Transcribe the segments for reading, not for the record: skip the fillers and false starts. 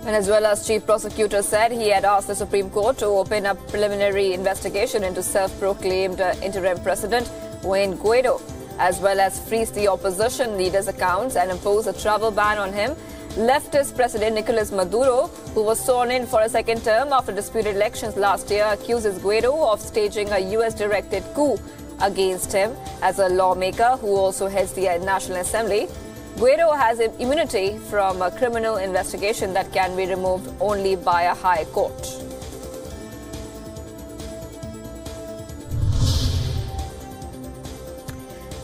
Venezuela's chief prosecutor said he had asked the Supreme Court to open a preliminary investigation into self-proclaimed interim president Juan Guaido, as well as freeze the opposition leader's accounts and impose a travel ban on him. Leftist President Nicolas Maduro, who was sworn in for a second term after disputed elections last year, accuses Guaido of staging a U.S.-directed coup against him. As a lawmaker who also heads the National Assembly, Guaido has immunity from a criminal investigation that can be removed only by a high court.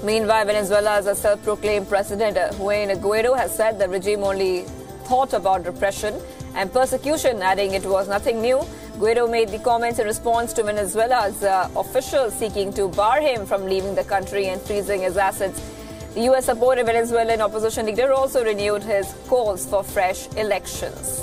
Meanwhile, Venezuela's self-proclaimed president Juan Guaido has said the regime only thought about repression and persecution, adding it was nothing new. Guaido made the comments in response to Venezuela's officials seeking to bar him from leaving the country and freezing his assets. The U.S.-supported Venezuelan opposition leader also renewed his calls for fresh elections.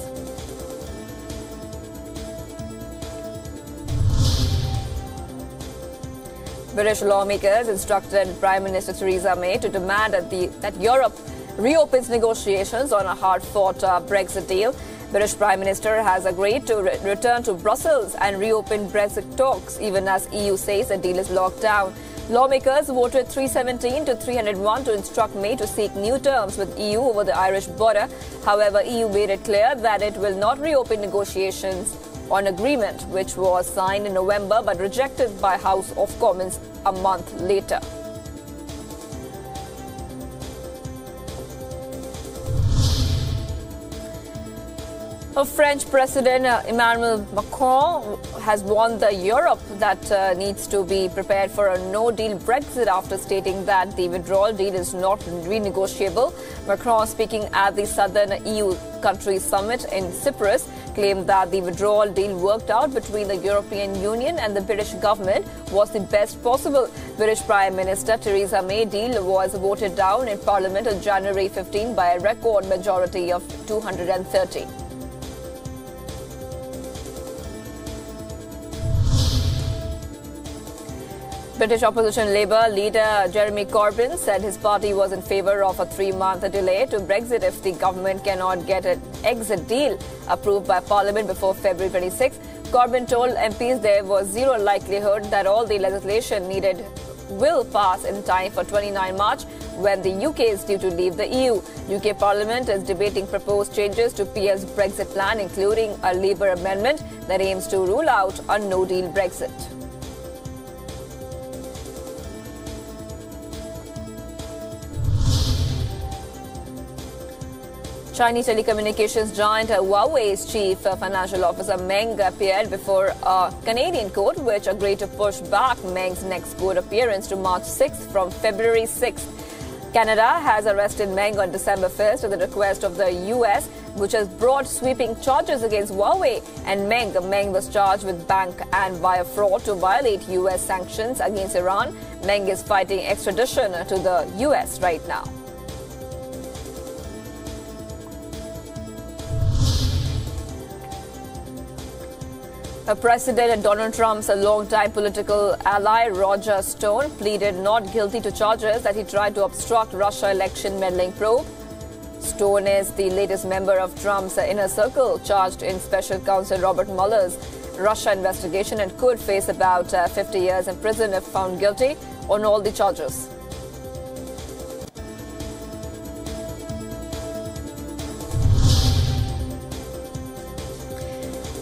British lawmakers instructed Prime Minister Theresa May to demand that Europe reopens negotiations on a hard-fought Brexit deal. British Prime Minister has agreed to return to Brussels and reopen Brexit talks, even as EU says the deal is locked down. Lawmakers voted 317 to 301 to instruct May to seek new terms with EU over the Irish border. However, EU made it clear that it will not reopen negotiations on agreement, which was signed in November but rejected by House of Commons a month later. French President Emmanuel Macron has warned Europe that needs to be prepared for a no-deal Brexit after stating that the withdrawal deal is not renegotiable. Macron, speaking at the Southern EU countries summit in Cyprus, claimed that the withdrawal deal worked out between the European Union and the British government was the best possible. British Prime Minister Theresa May's deal was voted down in Parliament on January 15 by a record majority of 230. British opposition Labour leader Jeremy Corbyn said his party was in favour of a 3-month delay to Brexit if the government cannot get an exit deal approved by Parliament before February 26. Corbyn told MPs there was zero likelihood that all the legislation needed will pass in time for 29 March, when the UK is due to leave the EU. UK Parliament is debating proposed changes to PL's Brexit plan, including a Labour amendment that aims to rule out a no-deal Brexit. Chinese telecommunications giant HUAWEI's chief financial officer Meng appeared before a Canadian court, which agreed to push back Meng's next court appearance to March 6th from February 6th. Canada has arrested Meng on December 1st at the request of the U.S., which has brought sweeping charges against HUAWEI and Meng. Meng was charged with bank and wire fraud to violate U.S. sanctions against Iran. Meng is fighting extradition to the U.S. right now. President Donald Trump's longtime political ally Roger Stone pleaded not guilty to charges that he tried to obstruct Russia election meddling probe. Stone is the latest member of Trump's inner circle, charged in Special Counsel Robert Mueller's Russia investigation, and could face about 50 years in prison if found guilty on all the charges.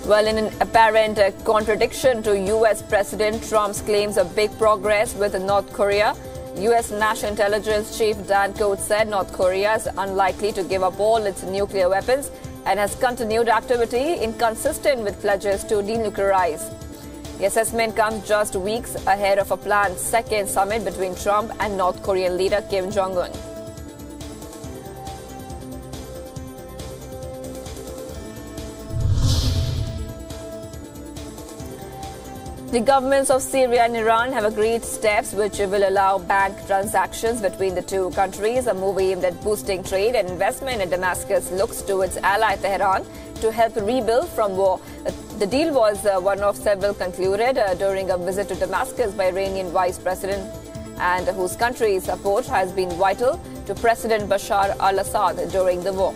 Well, in an apparent contradiction to U.S. President Trump's claims of big progress with North Korea, U.S. National Intelligence Chief Dan Coats said North Korea is unlikely to give up all its nuclear weapons and has continued activity inconsistent with pledges to denuclearize. The assessment comes just weeks ahead of a planned second summit between Trump and North Korean leader Kim Jong-un. The governments of Syria and Iran have agreed steps which will allow bank transactions between the two countries, a move aimed at boosting trade and investment, and Damascus looks to its ally Tehran to help rebuild from war. The deal was one of several concluded during a visit to Damascus by Iranian Vice President and whose country's support has been vital to President Bashar al-Assad during the war.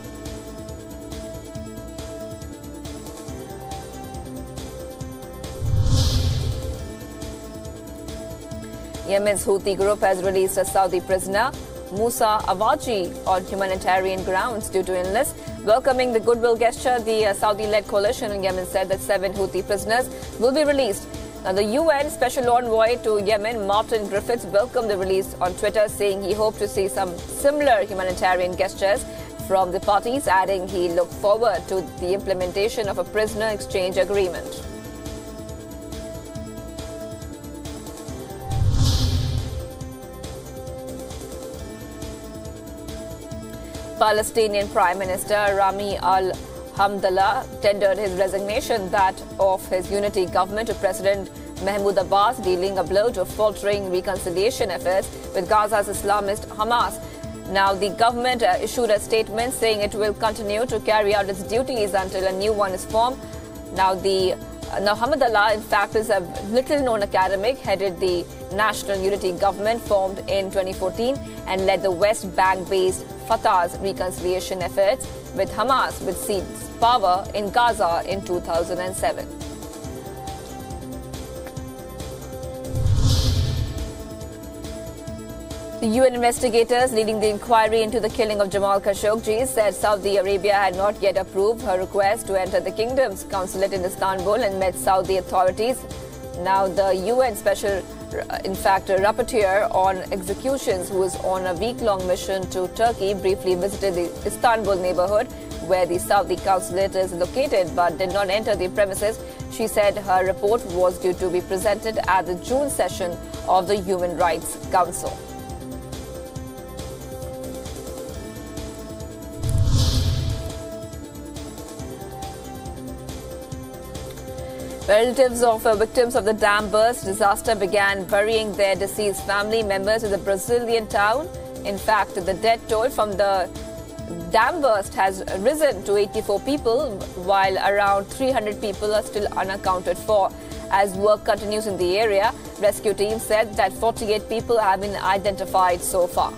Yemen's Houthi group has released a Saudi prisoner, Musa Awaji, on humanitarian grounds due to illness. Welcoming the goodwill gesture, the Saudi-led coalition in Yemen said that 7 Houthi prisoners will be released. Now, the UN Special Envoy to Yemen, Martin Griffiths, welcomed the release on Twitter, saying he hoped to see some similar humanitarian gestures from the parties, adding he looked forward to the implementation of a prisoner exchange agreement. Palestinian Prime Minister Rami al-Hamdallah tendered his resignation, that of his unity government, to President Mahmoud Abbas, dealing a blow to faltering reconciliation efforts with Gaza's Islamist Hamas. Now, the government issued a statement saying it will continue to carry out its duties until a new one is formed. Now, Hamdallah, in fact, is a little-known academic, headed the National Unity Government formed in 2014 and led the West Bank-based Fatah's reconciliation efforts with Hamas, which seized power in Gaza in 2007. The UN investigators leading the inquiry into the killing of Jamal Khashoggi said Saudi Arabia had not yet approved her request to enter the kingdom's consulate in Istanbul and met Saudi authorities. Now, the UN Special Rapporteur on Executions, who is on a week-long mission to Turkey, briefly visited the Istanbul neighborhood where the Saudi consulate is located, but did not enter the premises. She said her report was due to be presented at the June session of the Human Rights Council. Relatives of victims of the dam burst disaster began burying their deceased family members in the Brazilian town. In fact, the death toll from the dam burst has risen to 84 people, while around 300 people are still unaccounted for. As work continues in the area, rescue teams said that 48 people have been identified so far.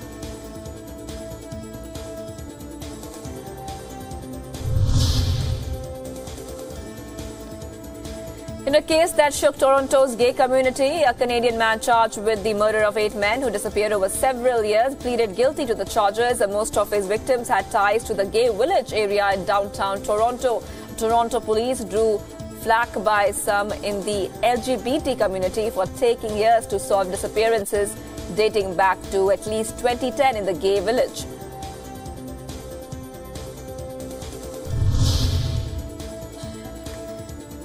In a case that shook Toronto's gay community, a Canadian man charged with the murder of 8 men who disappeared over several years pleaded guilty to the charges. Most of his victims had ties to the gay village area in downtown Toronto. Toronto police drew flack by some in the LGBT community for taking years to solve disappearances dating back to at least 2010 in the gay village.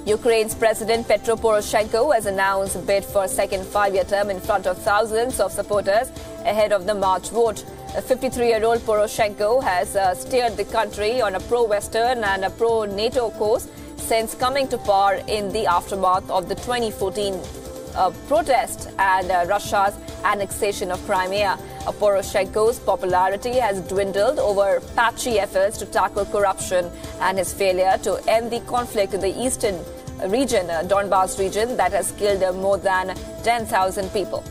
Ukraine's President Petro Poroshenko has announced a bid for a second 5-year term in front of thousands of supporters ahead of the March vote. The 53-year-old Poroshenko has steered the country on a pro-Western and a pro-NATO course since coming to power in the aftermath of the 2014 protest and Russia's annexation of Crimea. Poroshenko's popularity has dwindled over patchy efforts to tackle corruption and his failure to end the conflict in the eastern region, Donbas region, that has killed more than 10,000 people.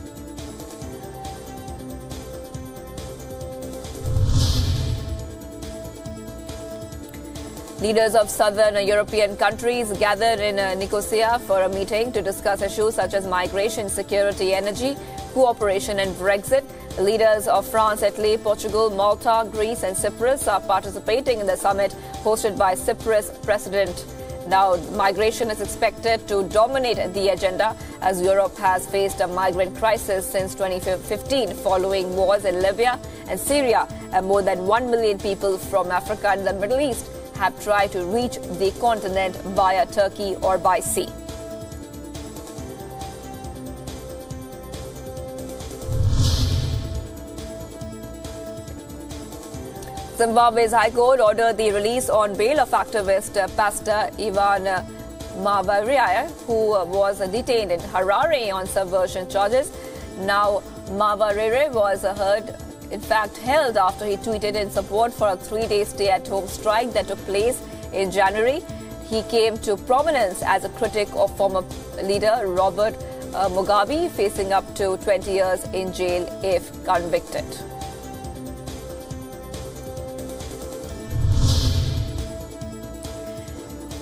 Leaders of southern European countries gathered in Nicosia for a meeting to discuss issues such as migration, security, energy, cooperation and Brexit. Leaders of France, Italy, Portugal, Malta, Greece and Cyprus are participating in the summit hosted by Cyprus President. Now, migration is expected to dominate the agenda as Europe has faced a migrant crisis since 2015 following wars in Libya and Syria, and more than 1 million people from Africa and the Middle East have tried to reach the continent via Turkey or by sea. Zimbabwe's High Court ordered the release on bail of activist Pastor Ivan Mawarire, who was detained in Harare on subversion charges. Now, Mawarire was held after he tweeted in support for a 3-day stay-at-home strike that took place in January. He came to prominence as a critic of former leader Robert Mugabe, facing up to 20 years in jail if convicted.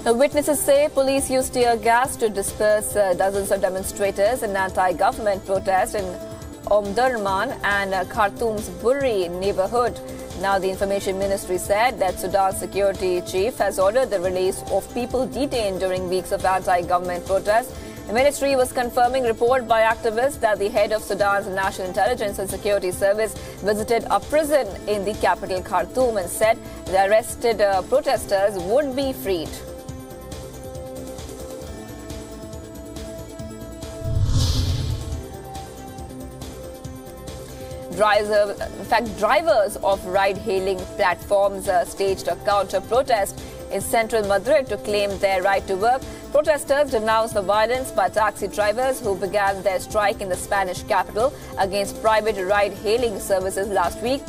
The witnesses say police used tear gas to disperse dozens of demonstrators in anti-government protest in Omdurman and Khartoum's Burri neighborhood. Now, the Information Ministry said that Sudan's security chief has ordered the release of people detained during weeks of anti-government protests. The ministry was confirming report by activists that the head of Sudan's National Intelligence and Security Service visited a prison in the capital Khartoum and said the arrested protesters would be freed. Drivers of ride-hailing platforms staged a counter-protest in central Madrid to claim their right to work. Protesters denounced the violence by taxi drivers who began their strike in the Spanish capital against private ride-hailing services last week.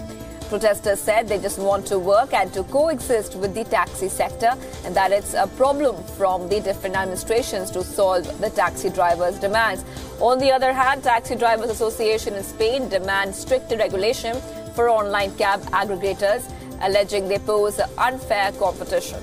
Protesters said they just want to work and to coexist with the taxi sector, and that it's a problem from the different administrations to solve the taxi drivers' demands. On the other hand, Taxi Drivers Association in Spain demands stricter regulation for online cab aggregators, alleging they pose unfair competition.